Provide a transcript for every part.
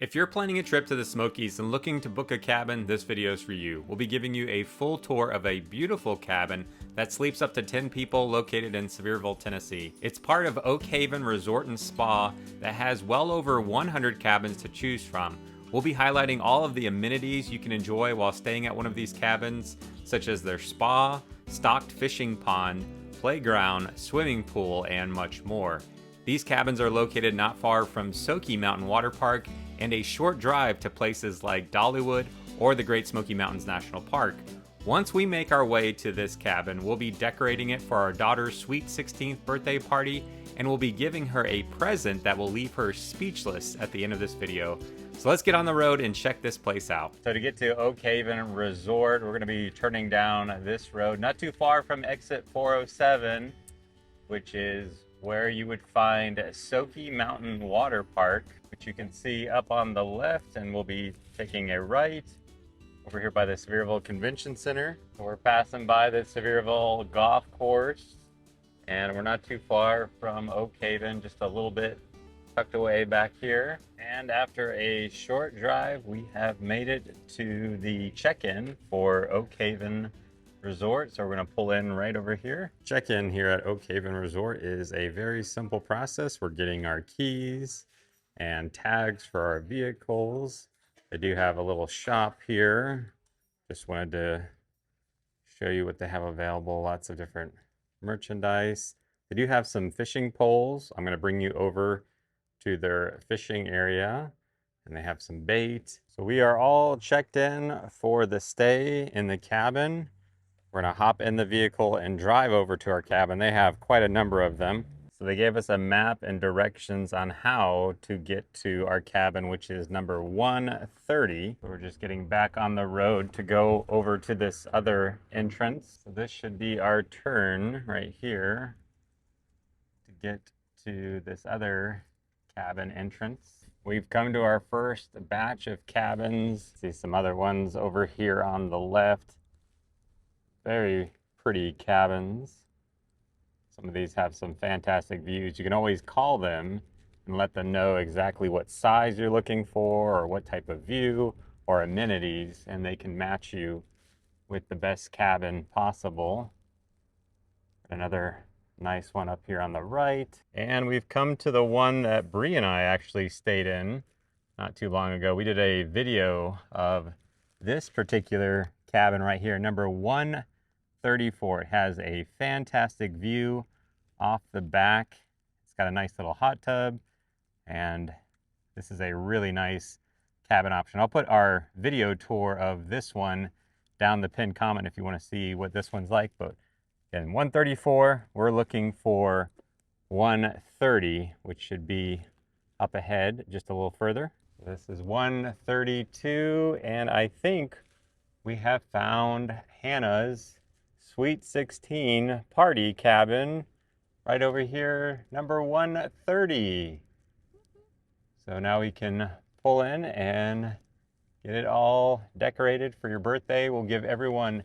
If you're planning a trip to the Smokies and looking to book a cabin, this video is for you. We'll be giving you a full tour of a beautiful cabin that sleeps up to 10 people located in Sevierville, Tennessee. It's part of Oak Haven Resort and Spa that has well over 100 cabins to choose from. We'll be highlighting all of the amenities you can enjoy while staying at one of these cabins, such as their spa, stocked fishing pond, playground, swimming pool, and much more. These cabins are located not far from Smoky Mountain Water Park and a short drive to places like Dollywood or the Great Smoky Mountains National Park. Once we make our way to this cabin, we'll be decorating it for our daughter's sweet 16th birthday party, and we'll be giving her a present that will leave her speechless at the end of this video. So let's get on the road and check this place out. So to get to Oak Haven Resort, we're gonna be turning down this road, not too far from exit 407, which is where you would find Smoky Mountain Water Park, which you can see up on the left, and we'll be taking a right over here by the Sevierville Convention Center. So we're passing by the Sevierville Golf Course, and we're not too far from Oak Haven, just a little bit tucked away back here. And after a short drive, we have made it to the check-in for Oak Haven Resort. So we're going to pull in right over here. Check-in here at Oak Haven Resort is a very simple process. We're getting our keys and tags for our vehicles. They do have a little shop here. Just wanted to show you what they have available. Lots of different merchandise. They do have some fishing poles. I'm going to bring you over to their fishing area, and they have some bait. So we are all checked in for the stay in the cabin. We're gonna hop in the vehicle and drive over to our cabin. They have quite a number of them. So they gave us a map and directions on how to get to our cabin, which is number 130. We're just getting back on the road to go over to this other entrance. So this should be our turn right here to get to this other cabin entrance. We've come to our first batch of cabins. See some other ones over here on the left. Very pretty cabins. Some of these have some fantastic views. You can always call them and let them know exactly what size you're looking for or what type of view or amenities, and they can match you with the best cabin possible. Another nice one up here on the right. And we've come to the one that Brie and I actually stayed in not too long ago. We did a video of this particular cabin right here, number 134. It has a fantastic view off the back. It's got a nice little hot tub, and this is a really nice cabin option. I'll put our video tour of this one down the pinned comment if you want to see what this one's like. But again, 134, we're looking for 130, which should be up ahead just a little further. This is 132, and I think we have found Hannah's Sweet 16 party cabin right over here, number 130. So now we can pull in and get it all decorated for your birthday. We'll give everyone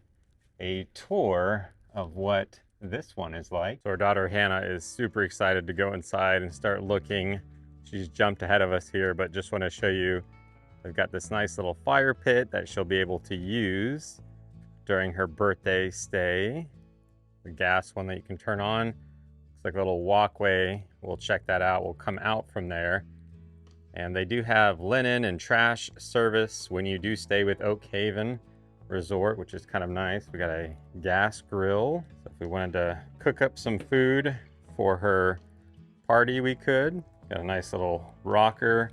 a tour of what this one is like. So our daughter Hannah is super excited to go inside and start looking. She's jumped ahead of us here, but just want to show you, they've got this nice little fire pit that she'll be able to use during her birthday stay. The gas one that you can turn on. Looks like a little walkway. We'll check that out. We'll come out from there. And they do have linen and trash service when you do stay with Oak Haven Resort, which is kind of nice. We got a gas grill. So if we wanted to cook up some food for her party, we could. Got a nice little rocker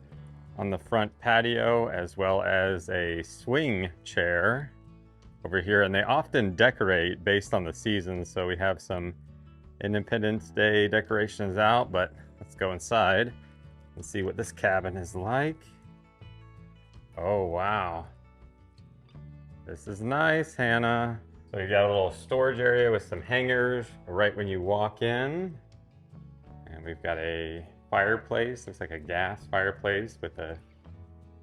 on the front patio, as well as a swing chair over here. And they often decorate based on the season. So we have some Independence Day decorations out, but let's go inside and see what this cabin is like. Oh, wow. This is nice, Hannah. So you've got a little storage area with some hangers right when you walk in. And we've got a fireplace, looks like a gas fireplace with a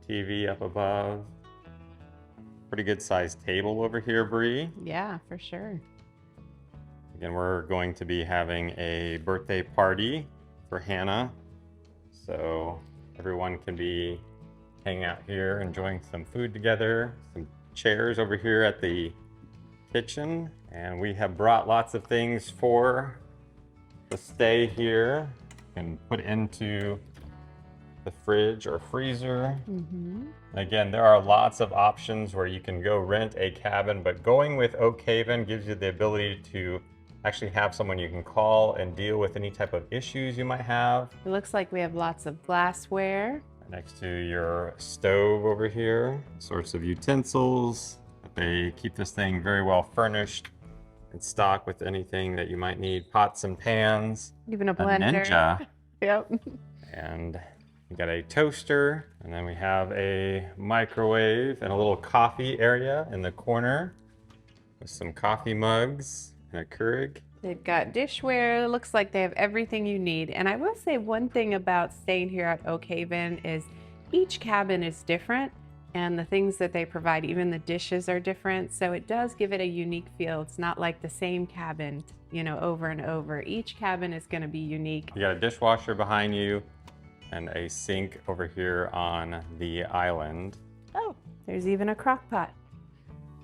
TV up above. Pretty good sized table over here, Brie. Yeah, for sure. Again, we're going to be having a birthday party for Hannah. So everyone can be hanging out here, enjoying some food together, some chairs over here at the kitchen. And we have brought lots of things for the stay here. You can put into the fridge or freezer. Again, there are lots of options where you can go rent a cabin, but going with Oak Haven gives you the ability to actually have someone you can call and deal with any type of issues you might have. It looks like we have lots of glassware. Next to your stove over here, sorts of utensils. They keep this thing very well furnished and stocked with anything that you might need. Pots and pans. Even a blender. Ninja. Yep. And we got a toaster, and then we have a microwave and a little coffee area in the corner with some coffee mugs and a Keurig. They've got dishware. It looks like they have everything you need. And I will say one thing about staying here at Oak Haven is each cabin is different, and the things that they provide, even the dishes are different. So it does give it a unique feel. It's not like the same cabin, you know, over and over. Each cabin is going to be unique. You got a dishwasher behind you and a sink over here on the island. Oh, there's even a crock pot.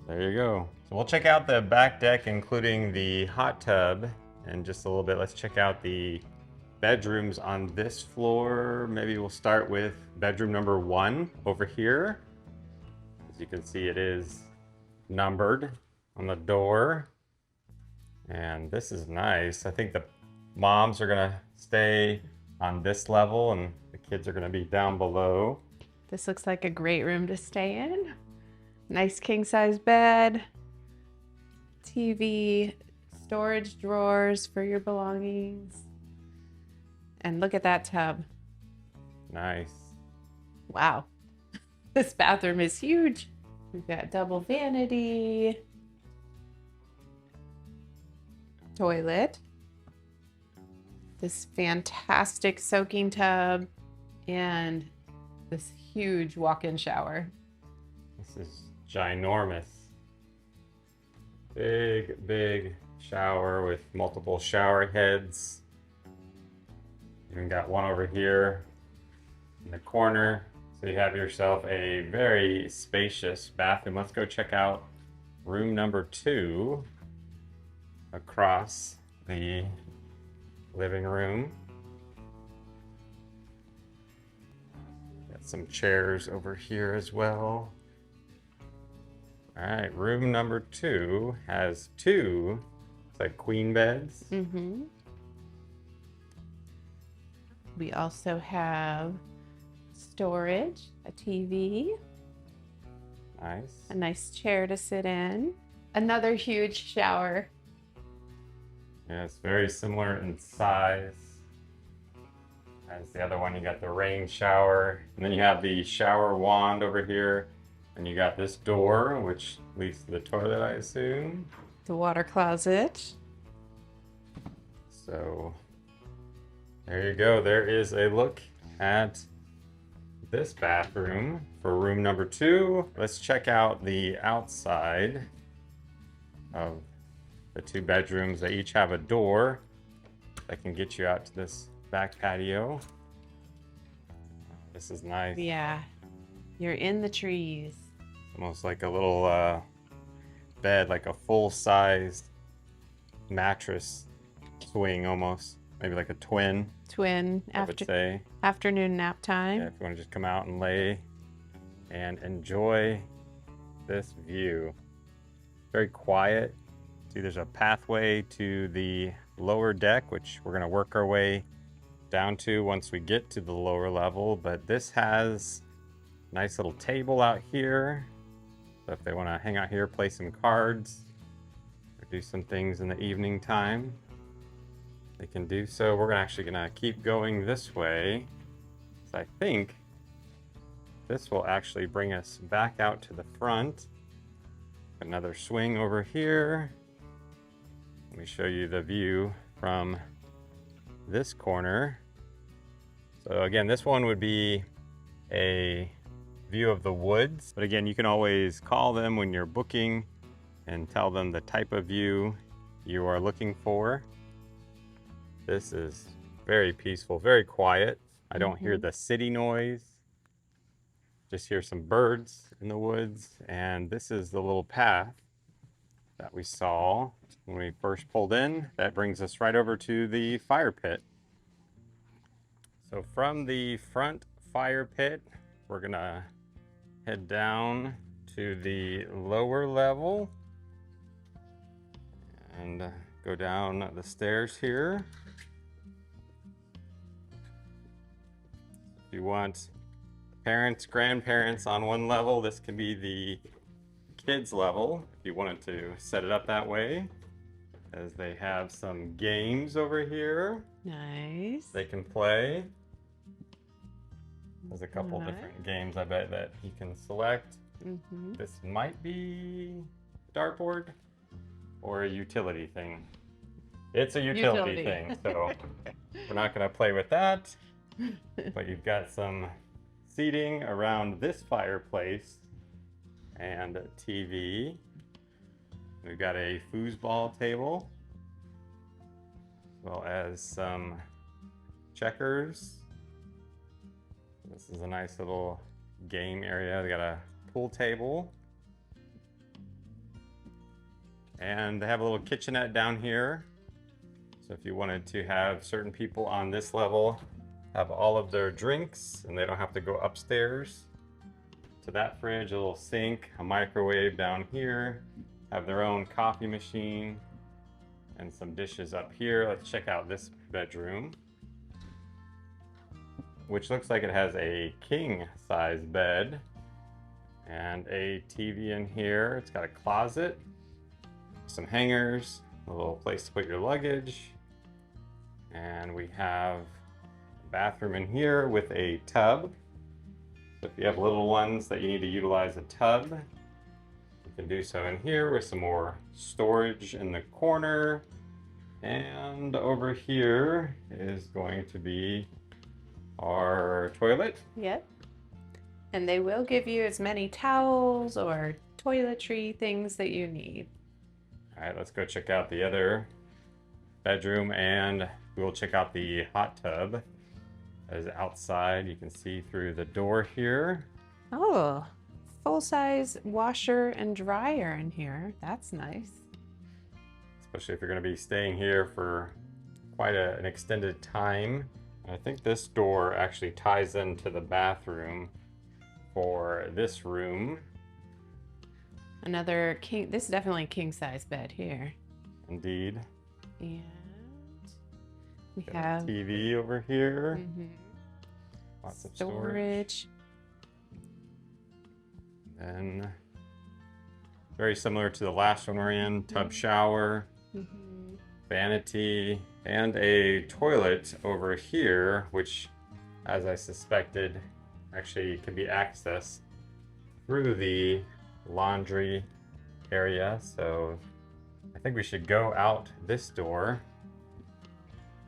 There you go. So we'll check out the back deck, including the hot tub, in just a little bit. Let's check out the bedrooms on this floor. Maybe we'll start with bedroom number 1 over here. As you can see, it is numbered on the door. And this is nice. I think the moms are gonna stay on this level and the kids are gonna be down below. This looks like a great room to stay in. Nice king size bed, TV, storage drawers for your belongings. And look at that tub. Nice. Wow. This bathroom is huge. We've got double vanity, toilet, this fantastic soaking tub, and this huge walk-in shower. This is ginormous. Big, big shower with multiple shower heads. Even got one over here in the corner. So you have yourself a very spacious bathroom. Let's go check out room number 2 across the living room. Got some chairs over here as well. All right, room number 2 has 2, it's like queen beds. We also have storage, a TV, Nice. a nice chair to sit in, another huge shower. Yeah, it's very similar in size as the other one. You got the rain shower, and then you have the shower wand over here, and you got this door, which leads to the toilet, I assume. The water closet. So there you go. There is a look at this bathroom for room number 2. Let's check out the outside of the 2 bedrooms. They each have a door that can get you out to this back patio. This is nice. Yeah, you're in the trees. Almost like a little bed, like a full-sized mattress swing almost. Maybe like a twin. Twin I would say. afternoon nap time. Yeah, if you want to just come out and lay and enjoy this view. Very quiet. See, there's a pathway to the lower deck, which we're going to work our way down to once we get to the lower level. But this has a nice little table out here. So if they want to hang out here, play some cards, or do some things in the evening time, they can do so. We're actually gonna keep going this way. So I think this will actually bring us back out to the front. Another swing over here. Let me show you the view from this corner. So again, this one would be a view of the woods. But again, you can always call them when you're booking and tell them the type of view you are looking for. This is very peaceful, very quiet. I don't hear the city noise. Just hear some birds in the woods, and this is the little path that we saw when we first pulled in. That brings us right over to the fire pit. So from the front fire pit, we're gonna head down to the lower level and go down the stairs here. If you want parents, grandparents on one level, this can be the kids level if you wanted to set it up that way, as they have some games over here. Nice. They can play. There's a couple different games I bet that you can select. This might be dartboard or a utility thing. It's a utility thing, so we're not going to play with that. But you've got some seating around this fireplace and a TV. We've got a foosball table, as well as some checkers. This is a nice little game area. They got a pool table. And they have a little kitchenette down here. So if you wanted to have certain people on this level have all of their drinks and they don't have to go upstairs to that fridge, a little sink, a microwave down here, have their own coffee machine, and some dishes up here. Let's check out this bedroom, which looks like it has a king size bed and a TV in here. It's got a closet, some hangers, a little place to put your luggage, and we have a bathroom in here with a tub. So if you have little ones that you need to utilize a tub, you can do so in here with some more storage in the corner. And over here is going to be our toilet. Yep. And they will give you as many towels or toiletry things that you need. All right, let's go check out the other bedroom, and we'll check out the hot tub. As outside, you can see through the door here. Oh, full-size washer and dryer in here. That's nice. Especially if you're going to be staying here for quite an extended time. I think this door actually ties into the bathroom for this room. Another king, this is definitely a king-size bed here. Indeed. And we Got have a TV over here. Lots of storage. And very similar to the last one we're in, tub shower, vanity, and a toilet over here, which, as I suspected, actually can be accessed through the laundry area. So I think we should go out this door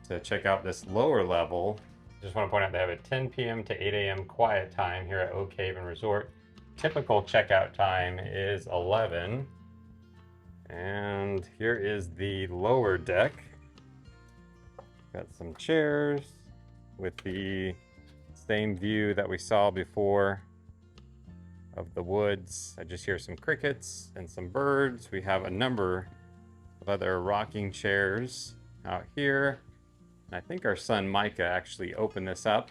to check out this lower level. Just want to point out they have a 10 p.m. to 8 a.m. quiet time here at Oak Haven Resort. Typical checkout time is 11. And here is the lower deck. Got some chairs with the same view that we saw before of the woods. I just hear some crickets and some birds. We have a number of other rocking chairs out here. And I think our son Micah actually opened this up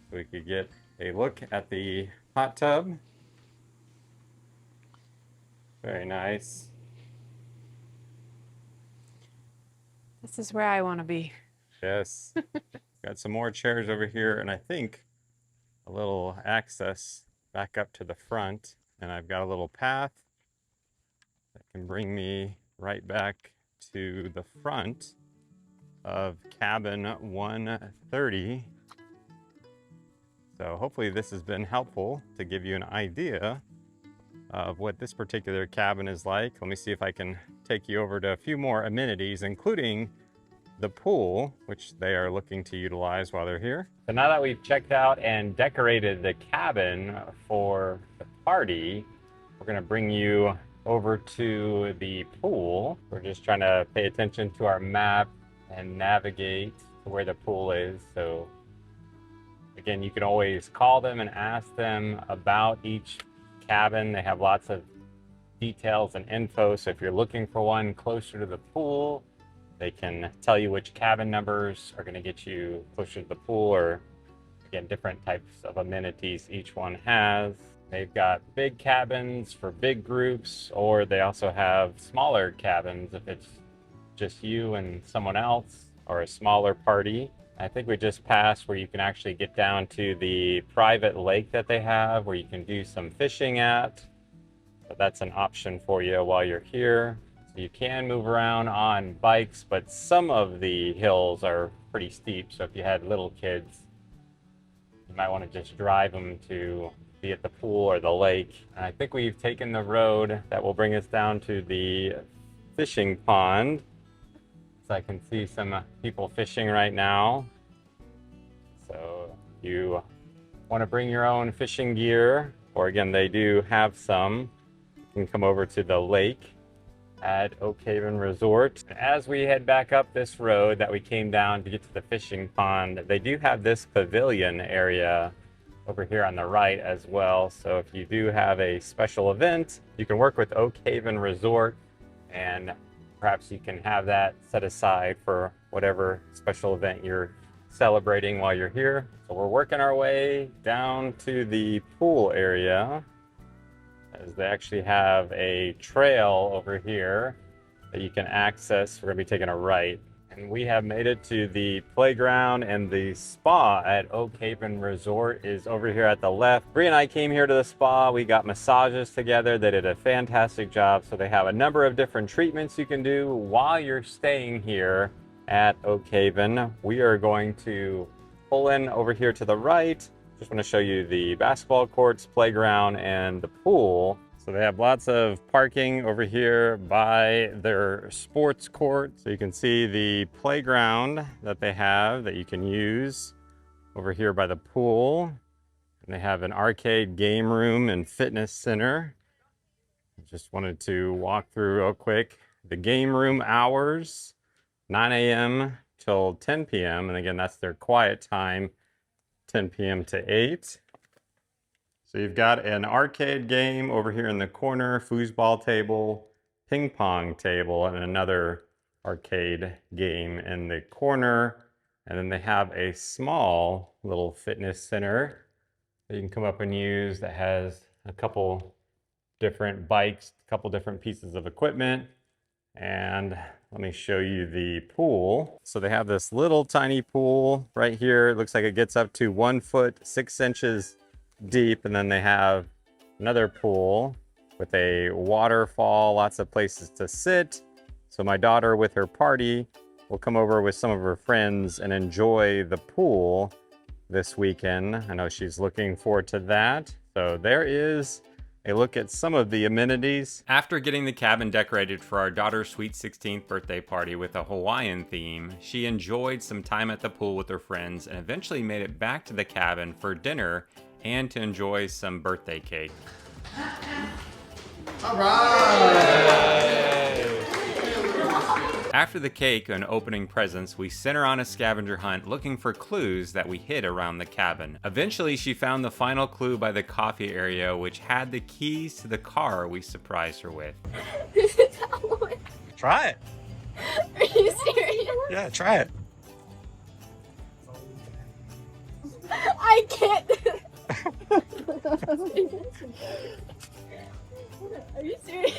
so we could get a look at the hot tub. Very nice. This is where I want to be. Yes. Got some more chairs over here, and I think a little access back up to the front. And I've got a little path that can bring me right back to the front of cabin 130. So hopefully this has been helpful to give you an idea of what this particular cabin is like. Let me see if I can take you over to a few more amenities, including the pool, which they are looking to utilize while they're here. So now that we've checked out and decorated the cabin for the party, we're gonna bring you over to the pool. We're just trying to pay attention to our map and navigate to where the pool is. So Again, you can always call them and ask them about each cabin. They have lots of details and info. So if you're looking for one closer to the pool, they can tell you which cabin numbers are going to get you closer to the pool, or again, different types of amenities each one has. They've got big cabins for big groups, or they also have smaller cabins if it's just you and someone else, or a smaller party. I think we just passed where you can actually get down to the private lake that they have where you can do some fishing at. So that's an option for you while you're here. So you can move around on bikes, but some of the hills are pretty steep. So if you had little kids, you might want to just drive them to be at the pool or the lake. And I think we've taken the road that will bring us down to the fishing pond. So I can see some people fishing right now. So if you want to bring your own fishing gear, or again, they do have some, you can come over to the lake at Oak Haven Resort. As we head back up this road that we came down to get to the fishing pond, they do have this pavilion area over here on the right as well. So if you do have a special event, you can work with Oak Haven Resort, and perhaps you can have that set aside for whatever special event you're celebrating while you're here. So we're working our way down to the pool area, as they actually have a trail over here that you can access. We're going to be taking a right. And we have made it to the playground, and the spa at Oak Haven Resort is over here at the left. Brie and I came here to the spa. We got massages together. They did a fantastic job. So they have a number of different treatments you can do while you're staying here at Oak Haven. We are going to pull in over here to the right. Just want to show you the basketball courts, playground, and the pool. So they have lots of parking over here by their sports court. So you can see the playground that they have that you can use over here by the pool. And they have an arcade game room and fitness center. Just wanted to walk through real quick. The game room hours, 9 a.m. till 10 p.m. And again, that's their quiet time, 10 p.m. to 8. So you've got an arcade game over here in the corner, foosball table, ping pong table, and another arcade game in the corner. And then they have a small little fitness center that you can come up and use that has a couple different bikes, a couple different pieces of equipment. And let me show you the pool. So they have this little tiny pool right here. It looks like it gets up to 1 foot 6 inches deep. And then they have another pool with a waterfall, lots of places to sit. So my daughter with her party will come over with some of her friends and enjoy the pool this weekend. I know she's looking forward to that. So there is a look at some of the amenities. After getting the cabin decorated for our daughter's sweet 16th birthday party with a Hawaiian theme, she enjoyed some time at the pool with her friends and eventually made it back to the cabin for dinner and to enjoy some birthday cake. All right! After the cake and opening presents, we sent her on a scavenger hunt looking for clues that we hid around the cabin. Eventually, she found the final clue by the coffee area, which had the keys to the car we surprised her with. This is Halloween. Try it. Are you serious? Yeah, try it. I can't. Are you serious?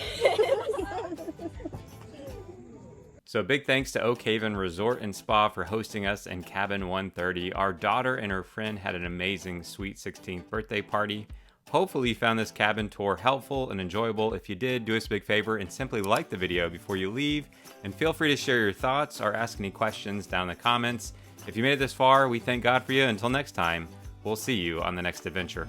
So big thanks to Oak Haven Resort and Spa for hosting us in Cabin 130. Our daughter and her friend had an amazing sweet 16th birthday party. Hopefully you found this cabin tour helpful and enjoyable. If you did, do us a big favor and simply like the video before you leave. And feel free to share your thoughts or ask any questions down in the comments. If you made it this far, we thank God for you. Until next time, we'll see you on the next adventure.